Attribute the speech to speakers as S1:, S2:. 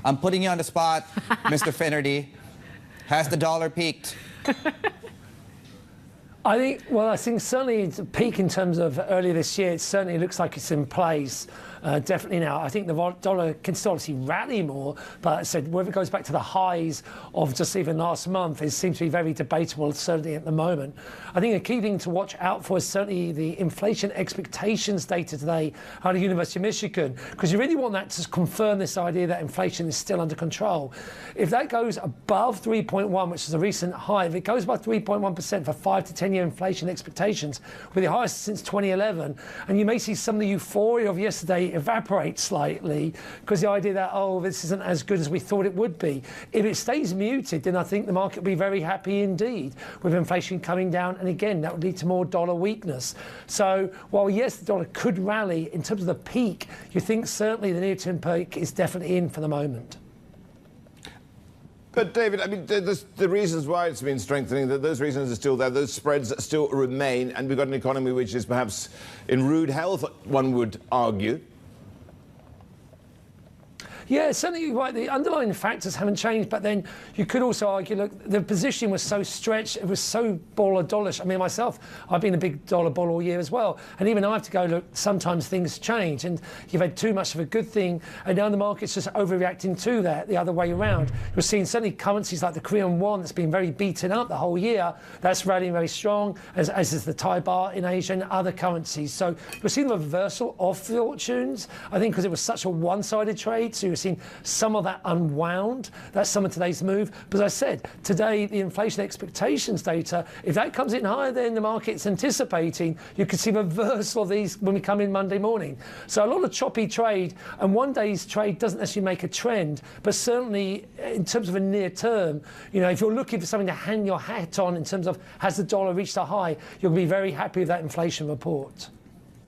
S1: I'm putting you on the spot, Mr. Finnerty. Has the dollar peaked?
S2: I think certainly it's a peak in terms of earlier this year. It certainly looks like it's in place. Definitely now. I think the dollar can still obviously rally more, but as I said, whether it goes back to the highs of just even last month, it seems to be very debatable, certainly at the moment. I think a key thing to watch out for is certainly the inflation expectations data today out of the University of Michigan, because you really want that to confirm this idea that inflation is still under control. If that goes above 3.1, which is a recent high, if it goes above 3.1% for 5 to 10 year inflation expectations, with the highest since 2011, and you may see some of the euphoria of yesterday evaporate slightly because the idea that, oh, this isn't as good as we thought it would be. If it stays muted, then I think the market will be very happy indeed with inflation coming down, and again, that would lead to more dollar weakness. So while yes, the dollar could rally, in terms of the peak, you think certainly the near-term peak is definitely in for the moment.
S3: But David, I mean, the reasons why it's been strengthening, those reasons are still there, those spreads still remain, and we've got an economy which is perhaps in rude health, one would argue.
S2: Yeah, certainly you're right. The underlying factors haven't changed, but then you could also argue, look, the position was so stretched, it was so dollar-dollish. I mean, myself, I've been a big dollar bull all year as well. And even I have to go, look, sometimes things change, and you've had too much of a good thing, and now the market's just overreacting to that the other way around. We're seeing certainly currencies like the Korean won that's been very beaten up the whole year. That's rallying very strong, as is the Thai baht in Asia and other currencies. So we're seeing the reversal of fortunes, I think, because it was such a one-sided trade. So you're seeing some of that unwound. That's some of today's move. But as I said, today, the inflation expectations data, if that comes in higher than the market's anticipating, you could see reversal of these when we come in Monday morning. So a lot of choppy trade, and one day's trade doesn't necessarily make a trend, but certainly in terms of a near term, you know, if you're looking for something to hang your hat on in terms of has the dollar reached a high, you'll be very happy with that inflation report.